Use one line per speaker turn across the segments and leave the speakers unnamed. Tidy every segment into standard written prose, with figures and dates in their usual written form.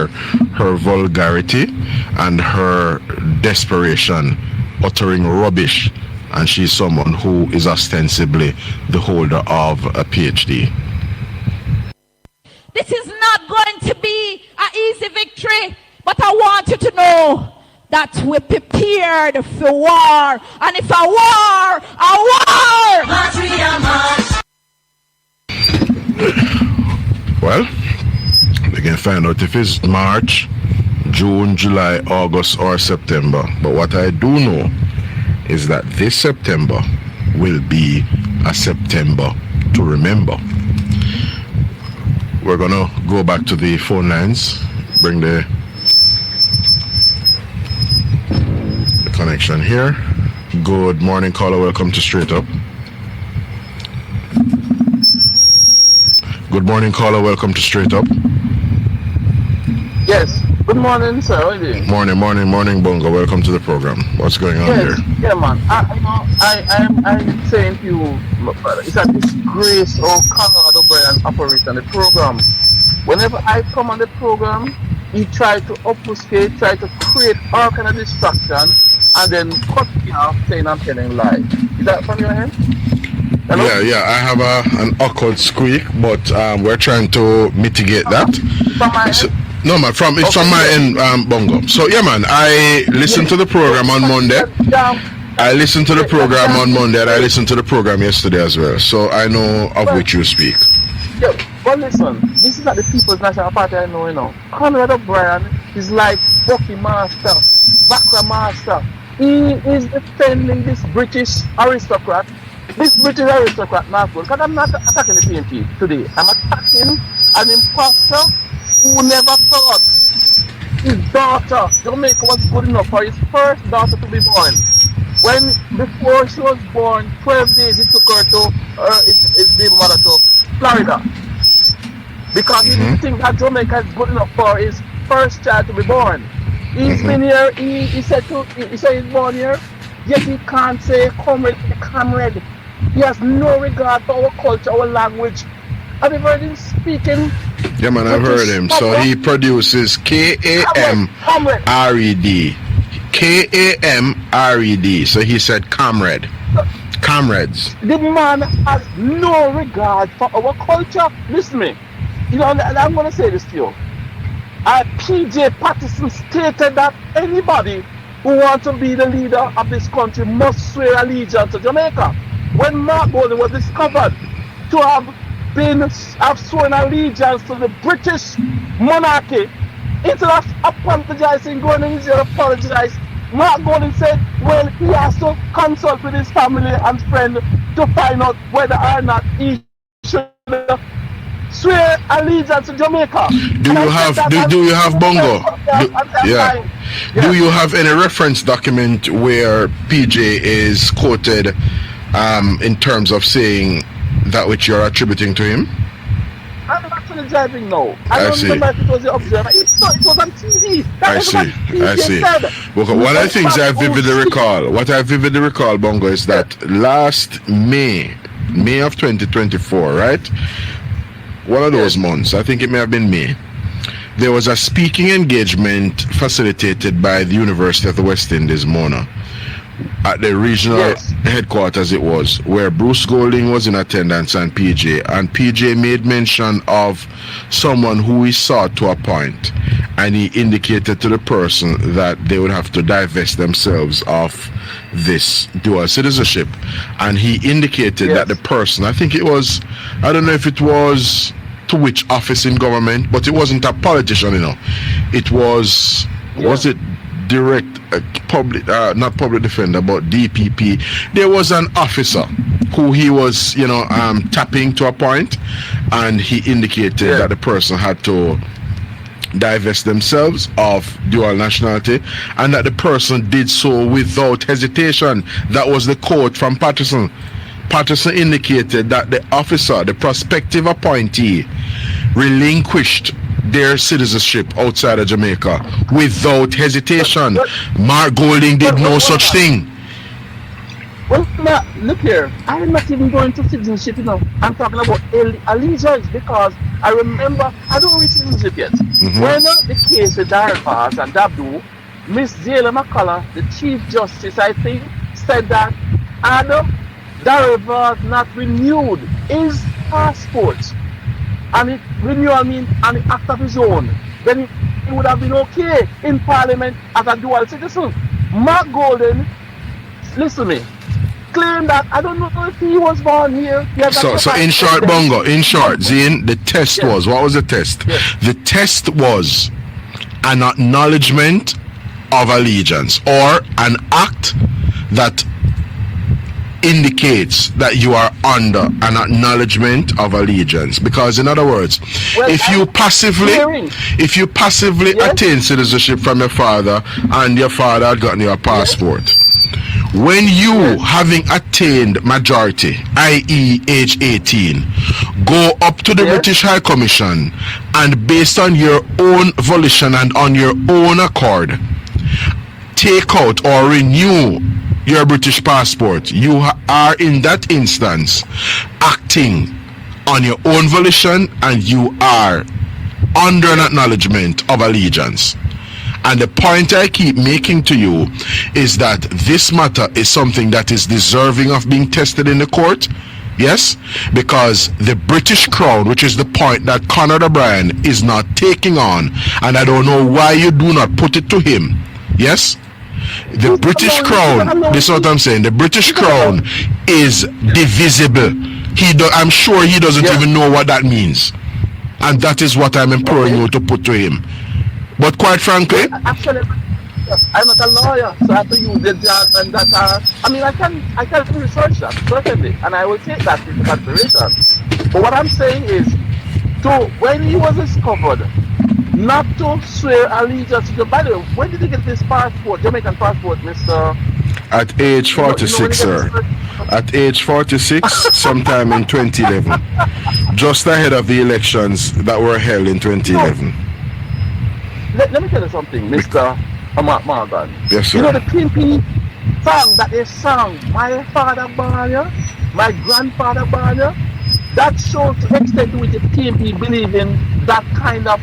hear her vulgarity and her desperation, uttering rubbish, and she's someone who is ostensibly the holder of a PhD.
This is not going to be an easy victory, but I want you to know that we're prepared for war. And if a war, a war!
Well, we can find out if it's March, June, July, August, or September. But what I do know is that this September will be a September to remember. We're gonna go back to the phone lines, bring the connection here. Good morning, caller. Welcome to Straight Up. Good morning, caller. Welcome to Straight Up.
Yes. Good morning, sir. How are you doing?
Morning, Bongo. Welcome to the program. What's going on here?
Yeah, man. I'm saying to you, it's a disgrace how Conrad O'Brien operates on the program. Whenever I come on the program, he tries to obfuscate, try to create all kind of distraction, and then cut me off saying I'm telling lies. Is that from your end? Hello?
Yeah. I have an awkward squeak, but we're trying to mitigate that.
From my end?
No, man, it's from my end, Bongo. So, yeah, man, I listened to the program on Monday. I listened to the program on Monday, and I listened to the program yesterday as well. So, I know of which you speak.
Yeah, but listen, this is not the People's National Party I know, you know. Conrad O'Brien is like Bucky Master, Bakra Master. He is defending this British aristocrat. This British aristocrat, not good. Because I'm not attacking the PNP today. I'm attacking an imposter who never thought his daughter, Jamaica, was good enough for his first daughter to be born. When, before she was born, 12 days he took her to his baby mother to Florida. Because he didn't think that Jamaica is good enough for his first child to be born. He's been here, he said he's born here, yet he can't say comrade. He has no regard for our culture, our language. Have you heard him speaking?
Yeah, man, I've heard him. So he produces K-A-M-R-E-D. K-A-M-R-E-D. So he said comrade. Comrades.
The man has no regard for our culture. Listen to me. You know, I'm going to say this to you. P.J. Patterson stated that anybody who wants to be the leader of this country must swear allegiance to Jamaica. When Mark Golding was discovered to have sworn allegiance to the British monarchy, instead of apologizing, going in to apologize, Mark Golding said, well, he has to consult with his family and friend to find out whether or not he should swear allegiance to Jamaica.
Do you have Bongo? Do you have any reference document where PJ is quoted in terms of saying that which you're attributing to him?
I'm actually driving now. I don't remember if it was the observer. It was on TV. I see.
Okay, one of the things I vividly recall, Bongo, is that last May of 2024, right? One of those months, I think it may have been May, there was a speaking engagement facilitated by the University of the West Indies, Mona, at the regional headquarters it was, where Bruce Golding was in attendance and PJ made mention of someone who he sought to appoint, and he indicated to the person that they would have to divest themselves of this dual citizenship, and he indicated that the person, I think it was, I don't know if it was to which office in government, but it wasn't a politician, you know, it was it direct not public defender, but DPP. There was an officer who he was, tapping to a point, and he indicated that the person had to divest themselves of dual nationality, and that the person did so without hesitation. That was the quote from Patterson. Patterson indicated that the officer, the prospective appointee, relinquished their citizenship outside of Jamaica without hesitation. Mark Golding did no such thing.
Well, now, look here. I'm not even going to citizenship, you know. I'm talking about allegiance because I remember I don't reach citizenship yet. When the case with Darvas and Dabdu, Miss Jayla McCullough, the Chief Justice, I think, said that Adam Darvas not renewed his passport. And it renewal I mean an act of his own. Then it would have been okay in Parliament as a dual citizen. Mark Golden, listen to me, claimed that I don't know if he was born here.
So in short, Bongo, in short, Zane, the test was, what was the test? The test was an acknowledgement of allegiance or an act that indicates that you are under an acknowledgement of allegiance. Because in other words, if you passively attain citizenship from your father and your father had gotten your passport, when you, having attained majority, i.e. age 18, go up to the British High Commission and based on your own volition and on your own accord, take out or renew your British passport, you are in that instance acting on your own volition and you are under an acknowledgement of allegiance. And the point I keep making to you is that this matter is something that is deserving of being tested in the court. Yes, because the British Crown, which is the point that Conor O'Brien is not taking on, and I don't know why you do not put it to him. Yes, the British Crown, this is what I'm saying, the British Crown is divisible. I'm sure he doesn't even know what that means. And that is what I'm imploring you to put to him. But quite frankly,
actually, I'm not a lawyer, so I have to use the jargon and that. I mean, I can research that certainly, and I will take that into consideration. But what I'm saying is, when he was discovered, not to swear allegiance to the. By the way, when did he get this passport, Jamaican passport, Mr.?
At age 46, sir. At age 46, sometime in 2011, just ahead of the elections that were held in 2011.
Let me tell you something, Mr. Morgan.
Yes, sir.
You know the PNP song that they sang, my father born you, my grandfather born you, that shows to the extent to which the PNP believe in that kind of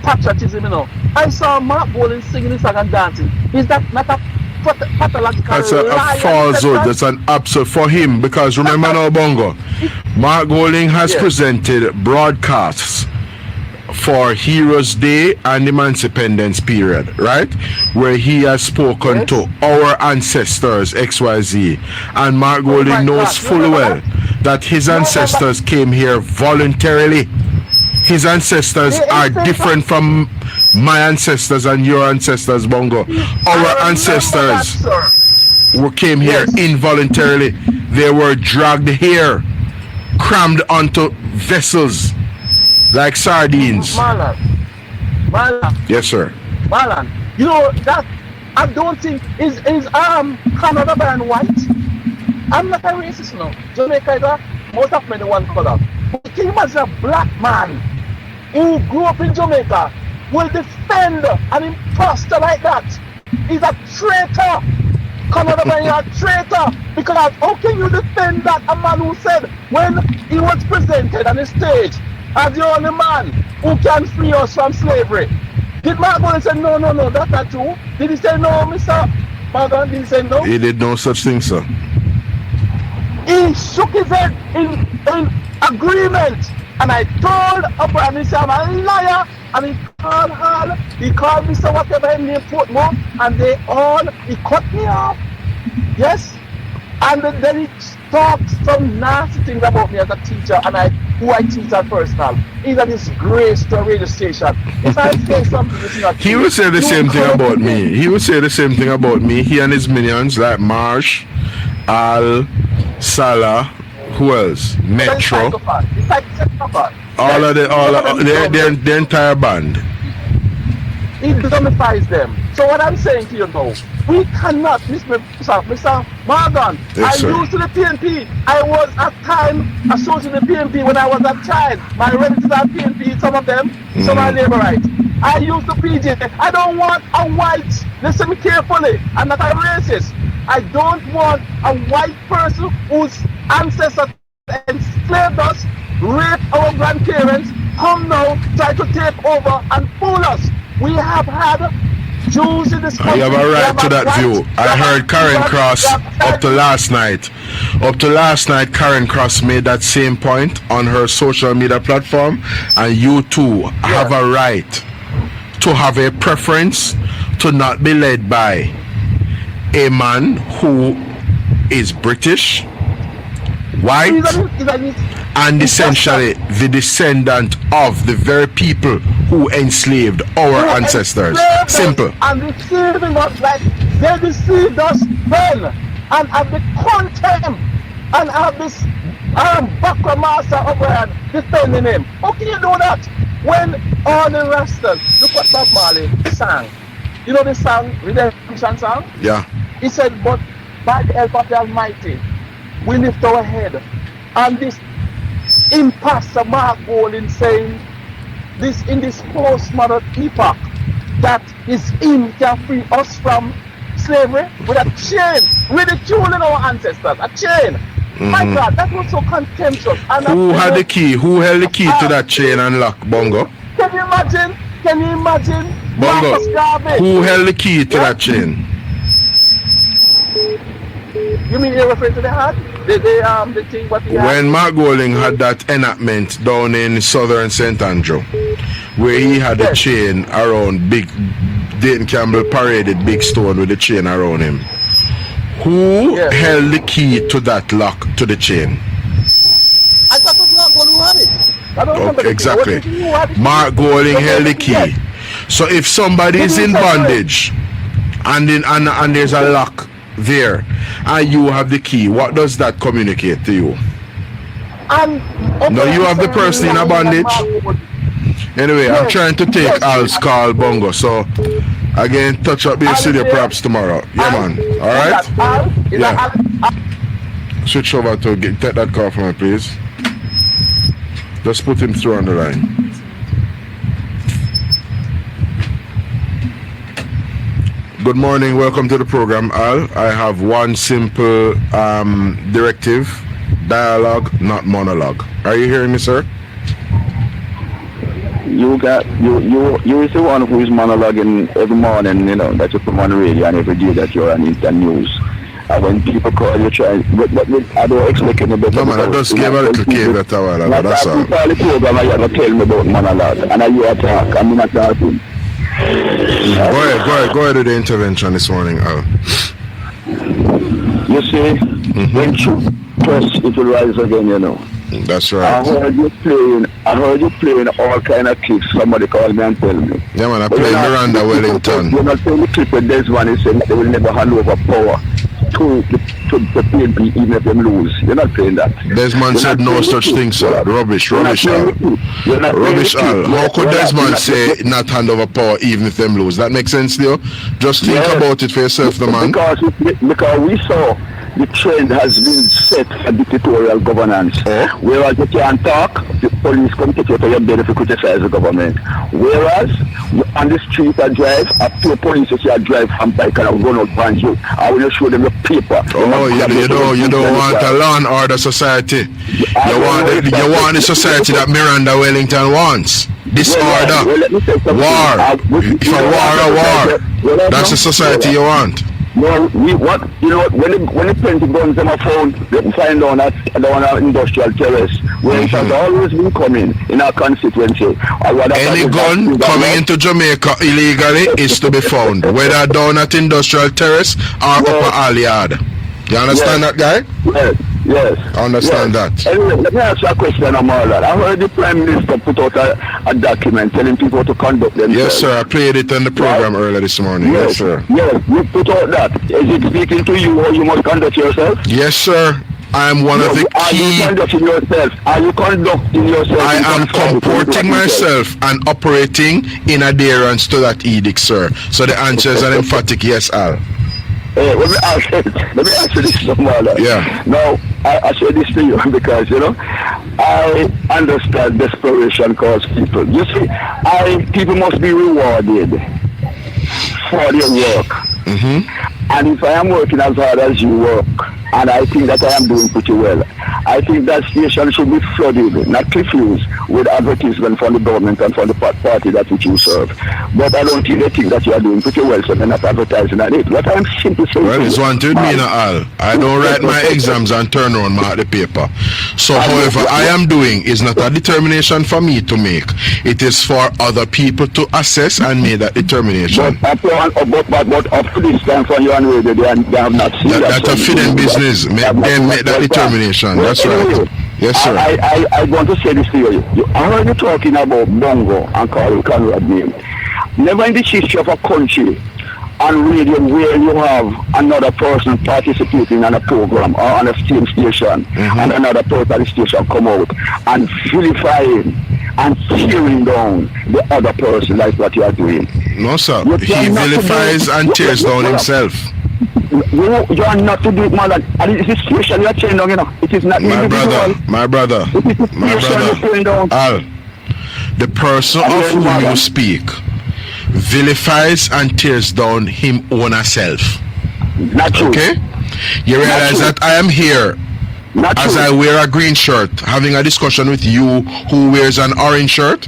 patriotism, you know. I saw Mark Boland singing this song and dancing. Is that not a pathological
That's a falsehood. That's an absolute for him, because remember now, Bongo, Mark Golding has presented broadcasts for Heroes Day and Emancipation period, right? Where he has spoken to our ancestors, XYZ. And Mark Golding knows fully well that his ancestors came here voluntarily. His ancestors are different from my ancestors and your ancestors, Bongo. Our ancestors who came here involuntarily. They were dragged here, crammed onto vessels like sardines.
Marlon.
Yes, sir.
Marlon, you know that I don't think is Canada and white. I'm not a racist now. Jamaica, most of men are one color. But can you imagine a black man who grew up in Jamaica will defend an imposter like that? He's a traitor. Canada man, you're a traitor. Because how can you defend that? A man who said when he was presented on the stage as the only man who can free us from slavery. Did Mark Boland say no, that's not true? Did he say no, Mr. Morgan? Did he say no?
He did no such thing, sir.
He shook his head in agreement. And I told O'Brien, he said, I'm a liar. And he called Hall, he called Mr. whatever his name, Portmore, and he cut me off. Yes? And then he talked some nasty things about me as a teacher, and who I teach at personal. He's a disgrace to a radio station. If I say something that's not true,
he would say the same thing about me. He would say the same thing about me. He and his minions like Marsh, Al, Salah, who else? Metro. All of the entire band.
He dummifies them. So what I'm saying to you now, we cannot, Mr. Morgan,
yes,
I used to the PNP. I was at time associated with the PNP when I was a child. My relatives are PNP, some of them, some are Labourite. I used to PJ. I don't want a white, listen me carefully, I'm not a racist. I don't want a white person whose ancestors enslaved us, raped our grandparents, come now, try to take over and fool us. We have had Jews in this country.
You have a right to that view. I heard Karen Cross up to last night. Karen Cross made that same point on her social media platform, and you too have a right to have a preference to not be led by a man who is British, white, and essentially the descendant of the very people who enslaved our ancestors. Simple.
And deceiving us like they deceived us then, and have the contempt and have this Bakra master over defending him. How can you do that when all the Rastas, look what Bob Marley sang? You know the song, Redemption song?
Yeah.
He said, but by the help of the Almighty, we lift our head. And this imposter Mark Golding saying, this in this postmodern epoch, that is him can free us from slavery with a chain, ridiculing our ancestors, a chain. My God, that was so contemptuous. And
who had the key? Who held the key to that chain and lock, Bongo?
Can you imagine? Can you imagine?
Bongo, who held the key to that chain?
You mean you're referring to the heart? The thing what he had?
When Mark Golding had that enactment down in southern St. Andrew, where he had a chain around big, Dayton Campbell paraded big stone with the chain around him. Who held the key to that lock to the chain?
I thought it was Mark Golding who had it. I don't remember.
Exactly. Mark Golding held the key. So if somebody is in bondage and there's a lock there and you have the key, what does that communicate to you? No, you have the person in a bondage. Anyway, I'm trying to take Al's call, Bongo. So again, touch up the studio perhaps tomorrow. Yeah, man. Alright? Yeah. Switch over to take that call from me, please. Just put him through on the line. Good morning, welcome to the program, Al. I have one simple directive: dialogue, not monologue. Are you hearing me, sir?
You is the one who is monologuing every morning, you know, that you come on the radio, and every day that you're on the news. And when people call you, try, but I don't expect any better.
No, man, I just gave a little caveat a while ago, that's all.
The program, I have to tell me about monologue, and you attack, I'm not talking.
Go ahead with the intervention this morning, Al.
You see, when truth press, it will rise again, you know.
That's right.
I heard you playing all kind of clips. Somebody called me and tell me.
Yeah, man, I played Miranda Wellington.
You're not playing the clip with this one. He said they will never hand over power to PNP even if they lose. You're not playing that.
Desmond said no such thing, sir. Rubbish, Al. Rubbish, Al. How could Desmond say not hand over power even if them lose? That makes sense to you? Just think about it for yourself, the man.
Because we saw the trend has been set for dictatorial governance. Whereas you can't talk, the police come to you for your benefit to criticize the government. Whereas on the street I drive, I pay police if you drive from bike and I run out behind you. I will show them your paper.
Oh, you don't want a law and order society. You want the society that Miranda Wellington wants. Disorder. War. If a war. That's the society you want.
Well, when the Pentagon them found, they find on that on industrial terrorist, where it has always been coming in our constituency.
Any gun coming into Jamaica illegally is to be found, whether down at industrial terrace or upper Aliad. You understand that, guy?
Yes.
Understand that.
Anyway, let me ask you a question about that. I heard the Prime Minister put out a document telling people to conduct themselves.
Yes, sir. I played it on the program earlier this morning. Yes, sir.
Yes, you put out that. Is it speaking to you how you must conduct yourself?
Yes, sir. I am one of the
key... Are you conducting yourself?
I am comporting myself and operating in adherence to that edict, sir. So the answer is an emphatic yes, Al.
Let me ask you this, Mother.
Yeah.
Now, I say this to you because, I understand desperation cause people. You see, people must be rewarded for their work. And if I am working as hard as you work, and I think that I am doing pretty well, I think that station should be flooded, not confused, with advertisement from the government and from the party that which you serve. But I don't think they think that you are doing pretty well, so they're not advertising at it. What I'm simply saying...
Well, it's one to me, Al. I don't write my exams and turn around mark the paper. So, however, I am doing is not a determination for me to make. It is for other people to assess and make that determination.
But up to this time for you and radio, they have not seen that.
That's a feeding business. Then make that determination. That's right. Yes, sir.
I want to say this to you. I heard you talking about Bongo and Carl Conrad name. Never in the history of a country on radio where you have another person participating in a program or on a station and another person at the station come out and vilifying and tearing down the other person like what you are doing.
No, sir. He vilifies and tears down himself.
You are not to do it, man. And it's a situation you are changing down, you know. It is not
my brother. Al, the person of whom you speak vilifies and tears down him own self.
Not true.
Okay? You realize that I am here as I wear a green shirt having a discussion with you who wears an orange shirt.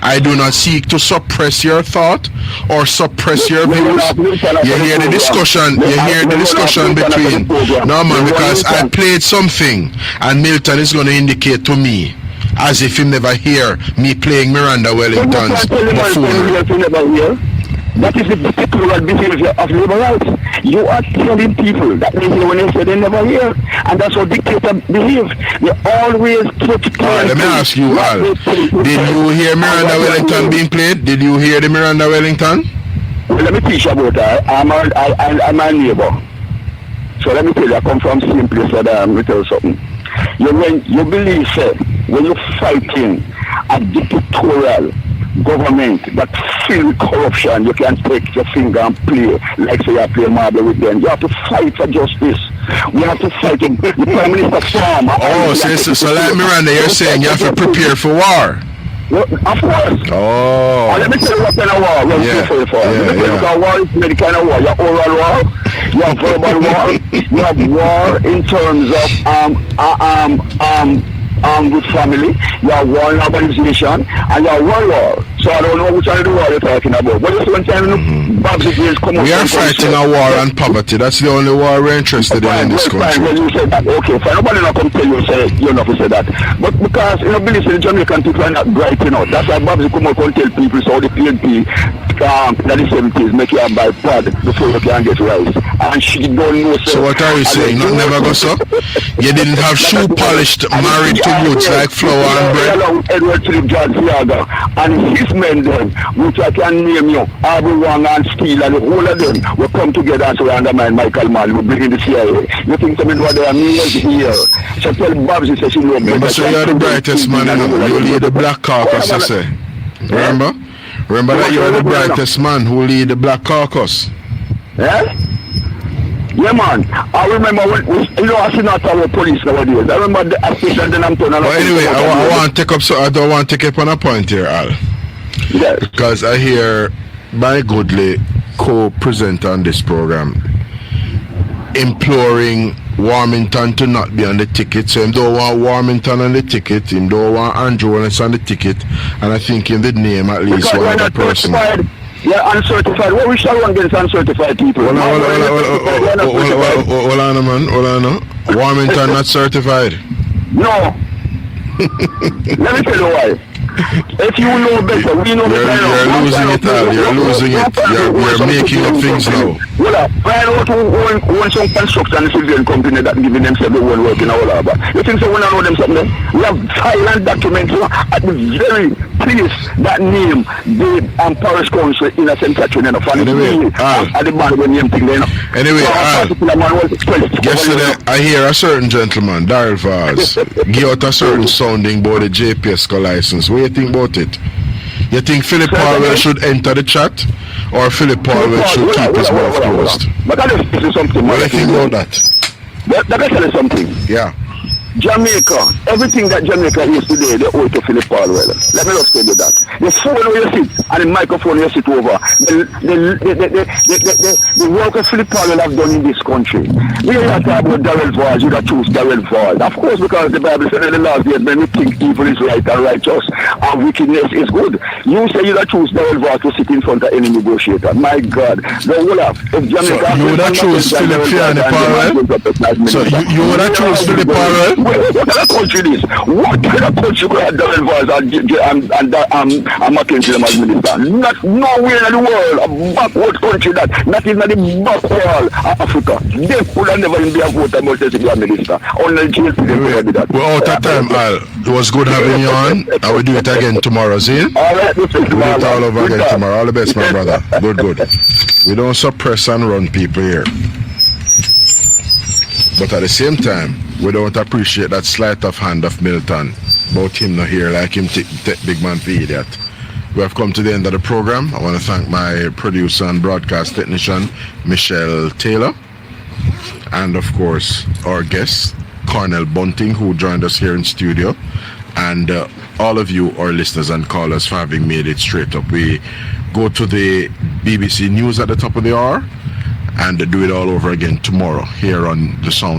I do not seek to suppress your thought or suppress your views. You hear the discussion. You hear the discussion between. No, man, because I played something and Milton is going to indicate to me as if he never hear me playing Miranda Wellington's buffoonery.
That is the particular behavior of liberals. You are telling people that they hear when they say they never hear. And that's how dictators behave. They always put...
Let me ask you, Al. Did you hear Miranda Wellington being played? Did you hear the Miranda Wellington?
Well, let me teach you about that. I'm a neighbor. So let me tell you, I come from the same place that I'm going to tell you something. When you believe, sir, when you're fighting a dictatorial government that filled with corruption, you can't take your finger and play like say you play marble with them. You have to fight for justice. We have to fight the Prime Minister Farmer.
Oh, so like Miranda, you're saying you have to prepare for war.
Well, of course.
Oh.
Let me tell you what kind of war we're preparing for. War is many kind of war. You have oral war, you have verbal war, you have war in terms of with family, you have war in urbanization, and you have war. So I don't know which one of the war you're talking about. But this one time,
we are fighting a war on poverty. That's the only war we're interested in this country.
When you say that, okay, fine. Nobody not come tell you say you're not to say that. But because believe the Jamaican people are not bright, that's why Babs come out and tell people so the PNP that the 70s make you buy pad before you can get rice. And she don't know.
So what are you saying? Not never go so? You didn't have shoe polished married to roots like flour and bread?
Edward Philip George Viaga and his men then, which I can name you, everyone and Steele and the whole of them will come together and so undermine Michael Mann, will bring in the CIA. You think something what they are millions here? So tell Babs, he says she knows.
Remember, so you're the brightest man, you lead the Black Caucus, I say. Remember? Remember that you're the brightest man who lead the Black Caucus.
Yeah? Yeah, man. I remember when I see not our police nowadays. I remember the assistant then I'm turning.
But anyway, I want to take up. So I don't want to take up on a point here, Al.
Yes.
Because I hear my goodly co-presenter on this program imploring Warmington to not be on the ticket. So him don't want Warmington on the ticket. Him don't want Andrew Holness on the ticket. And I think in the name at least
because
one other person.
Yeah, uncertified. What we shall run against uncertified people?
Hold on, man. Warmington not certified.
No. Let me tell you why. If you know better, we know better.
You're losing it, Al. You're losing it. You're making up things now.
Well, find out who own some construction civilian company that giving themselves the whole work in our labor. You think so when I know them something? We have silent documents at the very place that name the Parish Council in a St. Catherine enough.
Anyway,
at the band when name thing there.
Anyway, yesterday I hear a certain gentleman, Daryl Vaz, give out a certain sounding about the JPS license. What do you think about it? You think Philip Powell should enter the chat, or Philip Powell should keep his mouth closed?
But I just tell you something.
What do you think about that?
Let me tell you something.
Yeah.
Jamaica, everything that Jamaica is today, they owe it to Philip Palwell. Let me just tell you that. The phone where you sit and the microphone where you sit over, the work that Philip Palwell have done in this country. We are not talking about Darrell Voice, you that choose Darrell Voice. Of course, because the Bible said in the last days, when we think evil is right and righteous, and wickedness is good. You say you that choose Darrell Voice to sit in front of any negotiator. My God. The whole of, if Jamaica...
So you would have choose Philip Palwell? So you would have choose Philip Palwell?
What kind of country this? What kind of country could have Darrell Voice and Mackenzie as minister? Not nowhere in the world, a backward country that, not even the back wall of Africa. They could have never be a voter about to be a minister. Only jail people could do that.
We're out of time, Al. It was good having you on. I will do it again tomorrow, see?
All right, we'll do
it all over again tomorrow. All the best, my brother. Good. We don't suppress and run people here. But at the same time, we don't appreciate that sleight of hand of Milton about him not here like him take big man for idiot. We have come to the end of the program. I want to thank my producer and broadcast technician, Michelle Taylor. And of course, our guest, Cornell Bunting, who joined us here in studio. And all of you, our listeners and callers, for having made it straight up. We go to the BBC News at the top of the hour and do it all over again tomorrow here on The Sound